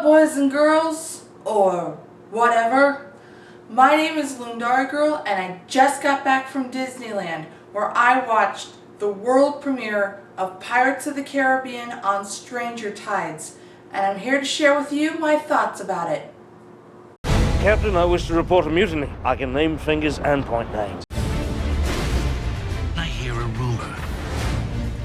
up, boys and girls, or whatever? My name is Lundarigirl, and I just got back from Disneyland, where I watched the world premiere of Pirates of the Caribbean on Stranger Tides, and I'm here to share with you my thoughts about it. Captain, I wish to report a mutiny. I can name fingers and point names. I hear a rumor.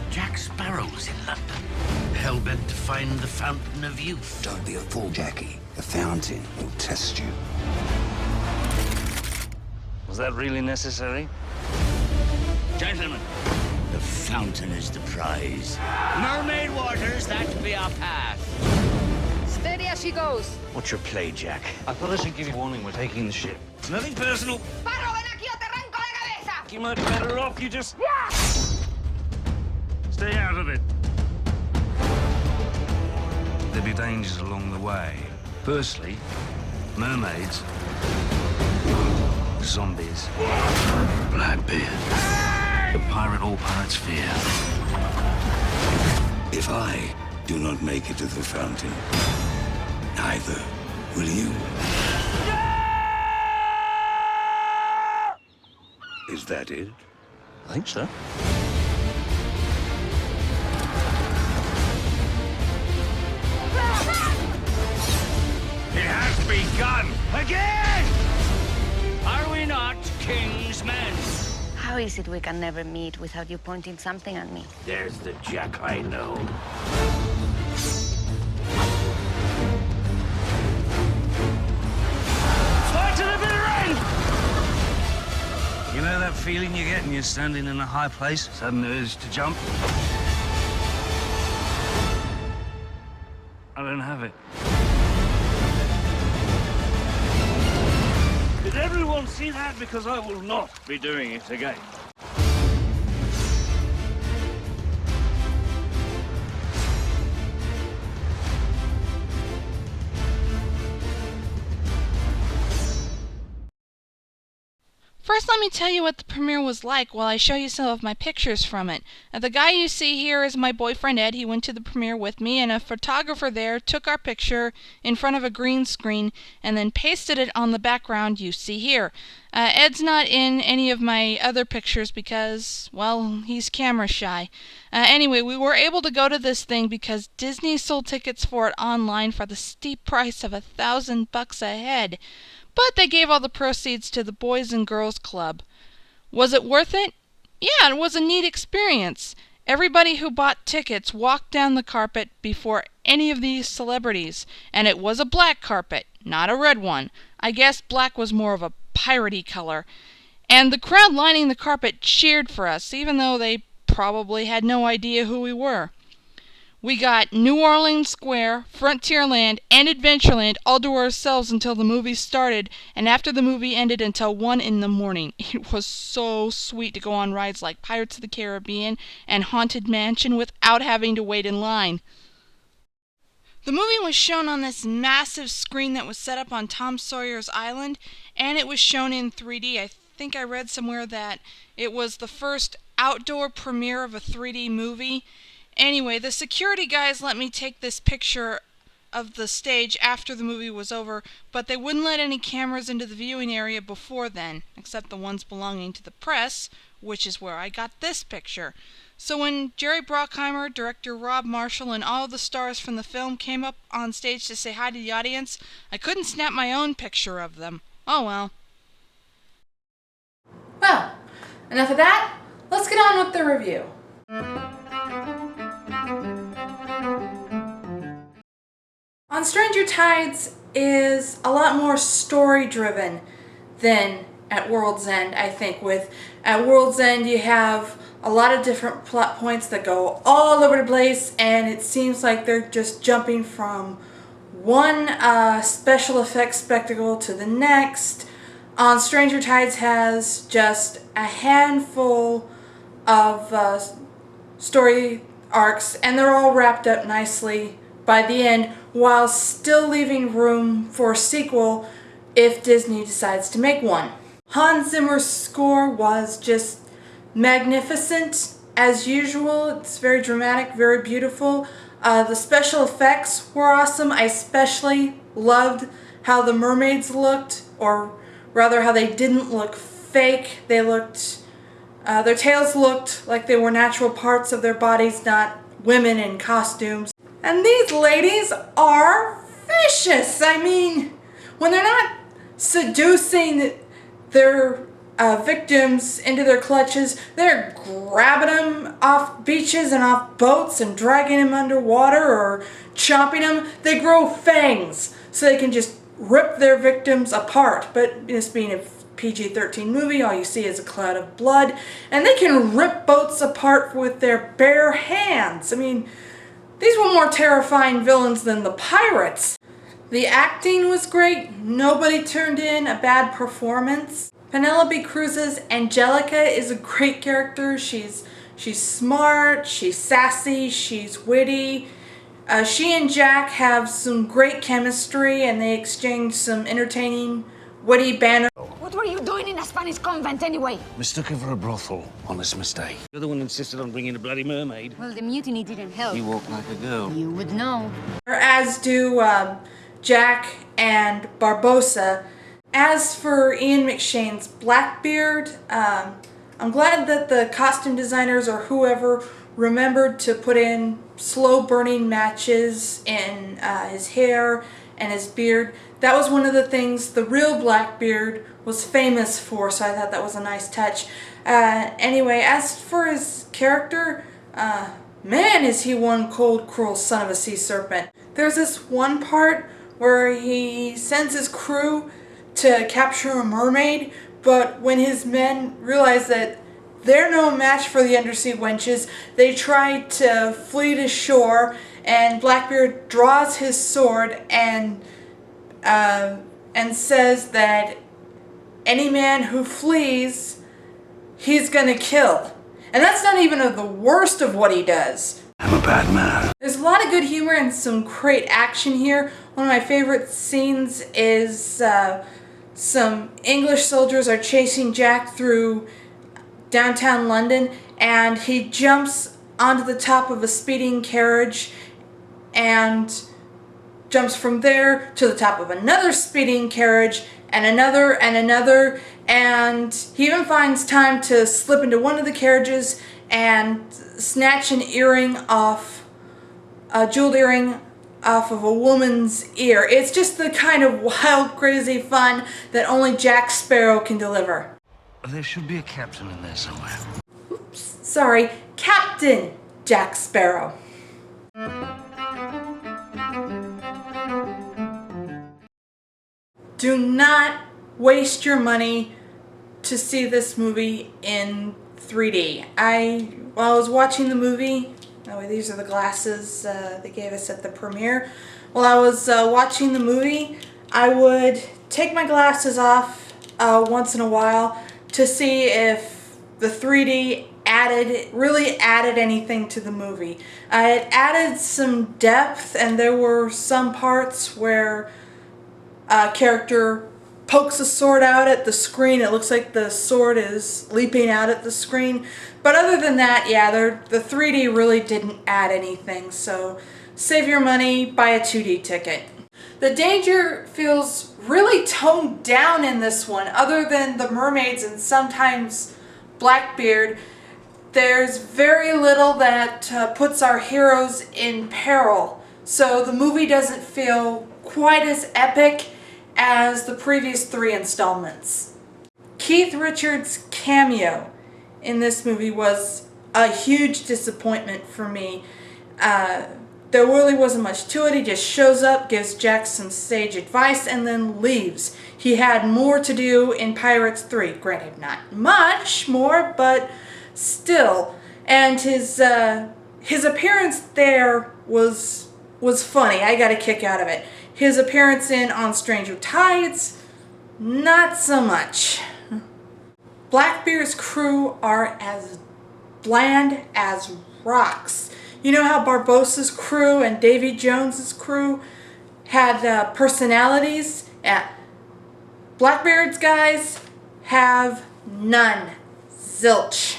Jack Sparrow's in London, hell-bent to find the Fountain of Youth. Don't be a fool, Jackie. The fountain will test you. Was that really necessary? Gentlemen, the fountain is the prize. Mermaid waters, that be our path. Steady as she goes. What's your play, Jack? I thought I should give you a warning. We're taking the ship. It's nothing personal. Paro, ven aquí o te arranco la cabeza! You might be better off. You just... Stay out of it. There'll be dangers along the way. Firstly, mermaids, zombies, Blackbeard. The pirate all pirates fear. If I do not make it to the fountain, neither will you. Is that it? I think so. It has begun again! Are we not king's men? How is it we can never meet without you pointing something at me? There's the Jack I know. Fight to the bitter end! You know that feeling you get when you're standing in a high place? Sudden urge to jump? I don't have it. Did everyone see that? Because I will not be doing it again. First, let me tell you what the premiere was like while I show you some of my pictures from it. The guy you see here is my boyfriend Ed. He went to the premiere with me, and a photographer there took our picture in front of a green screen and then pasted it on the background you see here. Ed's not in any of my other pictures because, well, he's camera shy. Anyway, we were able to go to this thing because Disney sold tickets for it online for the steep price of $1,000 a head. But they gave all the proceeds to the Boys and Girls Club. Was it worth it? Yeah, it was a neat experience. Everybody who bought tickets walked down the carpet before any of these celebrities, and it was a black carpet, not a red one. I guess black was more of a piratey color. And the crowd lining the carpet cheered for us, even though they probably had no idea who we were. We got New Orleans Square, Frontierland, and Adventureland all to ourselves until the movie started, and after the movie ended until 1 in the morning. It was so sweet to go on rides like Pirates of the Caribbean and Haunted Mansion without having to wait in line. The movie was shown on this massive screen that was set up on Tom Sawyer's Island, and it was shown in 3D. I think I read somewhere that it was the first outdoor premiere of a 3D movie. Anyway, the security guys let me take this picture of the stage after the movie was over, but they wouldn't let any cameras into the viewing area before then, except the ones belonging to the press, which is where I got this picture. So when Jerry Bruckheimer, director Rob Marshall, and all the stars from the film came up on stage to say hi to the audience, I couldn't snap my own picture of them. Oh well. Well, enough of that. Let's get on with the review. On Stranger Tides is a lot more story-driven than at World's End, I think. At World's End, you have a lot of different plot points that go all over the place, and it seems like they're just jumping from one special effects spectacle to the next. On Stranger Tides has just a handful of story arcs, and they're all wrapped up nicely by the end, while still leaving room for a sequel if Disney decides to make one. Hans Zimmer's score was just magnificent as usual. It's very dramatic, very beautiful. The special effects were awesome. I especially loved how the mermaids looked, or rather how they didn't look fake. They looked, their tails looked like they were natural parts of their bodies, not women in costumes. And these ladies are vicious. I mean, when they're not seducing their victims into their clutches, they're grabbing them off beaches and off boats and dragging them underwater or chopping them. They grow fangs so they can just rip their victims apart. But this being a PG-13 movie, all you see is a cloud of blood, and they can rip boats apart with their bare hands. I mean, these were more terrifying villains than the pirates. The acting was great. Nobody turned in a bad performance. Penelope Cruz's Angelica is a great character. She's smart, she's sassy, she's witty. She and Jack have some great chemistry, and they exchange some entertaining, witty banter. What were you doing in a Spanish convent anyway? Mistook her for a brothel. Honest mistake. You're the one who insisted on bringing a bloody mermaid. Well, the mutiny didn't help. You walk like a girl. You would know. As do Jack and Barbossa. As for Ian McShane's Blackbeard, I'm glad that the costume designers or whoever remembered to put in slow burning matches in his hair and his beard. That was one of the things the real Blackbeard was famous for, so I thought that was a nice touch. Anyway, as for his character, man, is he one cold, cruel son of a sea serpent. There's this one part where he sends his crew to capture a mermaid, but when his men realize that they're no match for the undersea wenches, they try to flee to shore, and Blackbeard draws his sword and says that any man who flees, he's gonna kill. And that's not even the worst of what he does. I'm a bad man. There's a lot of good humor and some great action here. One of my favorite scenes is some English soldiers are chasing Jack through downtown London, and he jumps onto the top of a speeding carriage and jumps from there to the top of another speeding carriage and another, and he even finds time to slip into one of the carriages and snatch an earring off, a jeweled earring off of a woman's ear. It's just the kind of wild, crazy fun that only Jack Sparrow can deliver. There should be a captain in there somewhere. Oops, sorry, Captain Jack Sparrow. Do not waste your money to see this movie in 3D. While I was watching the movie, these are the glasses they gave us at the premiere. While I was watching the movie, I would take my glasses off once in a while to see if the 3D really added anything to the movie. It added some depth, and there were some parts where a character pokes a sword out at the screen. It looks like the sword is leaping out at the screen. But other than that, yeah, the 3D really didn't add anything. So save your money, buy a 2D ticket. The danger feels really toned down in this one. Other than the mermaids and sometimes Blackbeard, there's very little that puts our heroes in peril. So the movie doesn't feel quite as epic as the previous 3 installments. Keith Richards' cameo in this movie was a huge disappointment for me. There really wasn't much to it. He just shows up, gives Jack some sage advice, and then leaves. He had more to do in Pirates 3. Granted, not much more, but still. And his appearance there was funny. I got a kick out of it. His appearance in On Stranger Tides, not so much. Blackbeard's crew are as bland as rocks. You know how Barbossa's crew and Davy Jones's crew had personalities? Yeah. Blackbeard's guys have none. Zilch.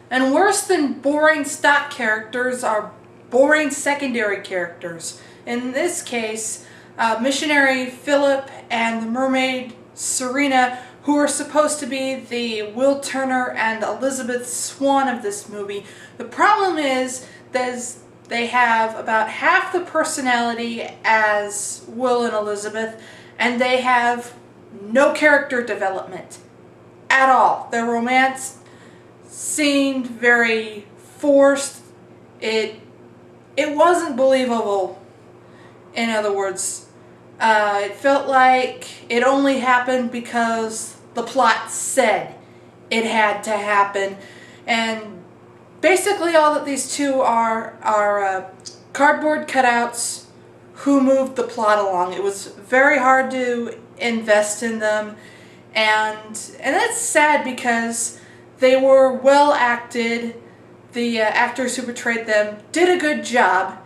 And worse than boring stock characters are boring secondary characters. In this case, missionary Philip and the mermaid Serena, who are supposed to be the Will Turner and Elizabeth Swann of this movie. The problem is that they have about half the personality as Will and Elizabeth, and they have no character development at all. Their romance seemed very forced. It wasn't believable, in other words. It felt like it only happened because the plot said it had to happen. And basically all that these two are cardboard cutouts who moved the plot along. It was very hard to invest in them. And that's sad because they were well acted. The actors who portrayed them did a good job,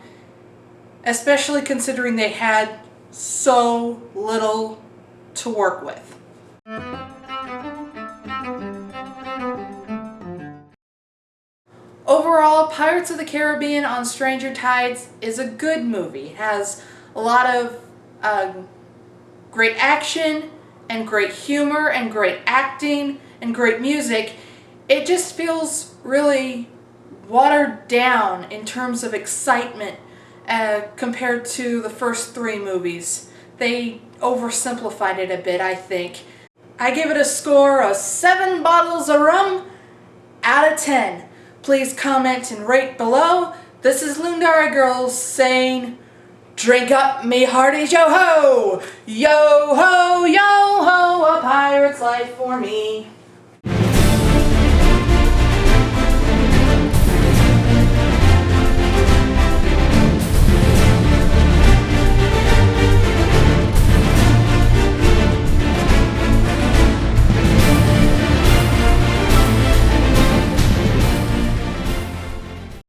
especially considering they had so little to work with. Overall, Pirates of the Caribbean on Stranger Tides is a good movie. It has a lot of great action and great humor and great acting and great music. It just feels really watered down in terms of excitement compared to the first three movies. They oversimplified it a bit, I think. I give it a score of 7 bottles of rum out of 10. Please comment and rate below. This is Lundarigirl saying, drink up me hearties, yo ho! Yo ho, a pirate's life for me.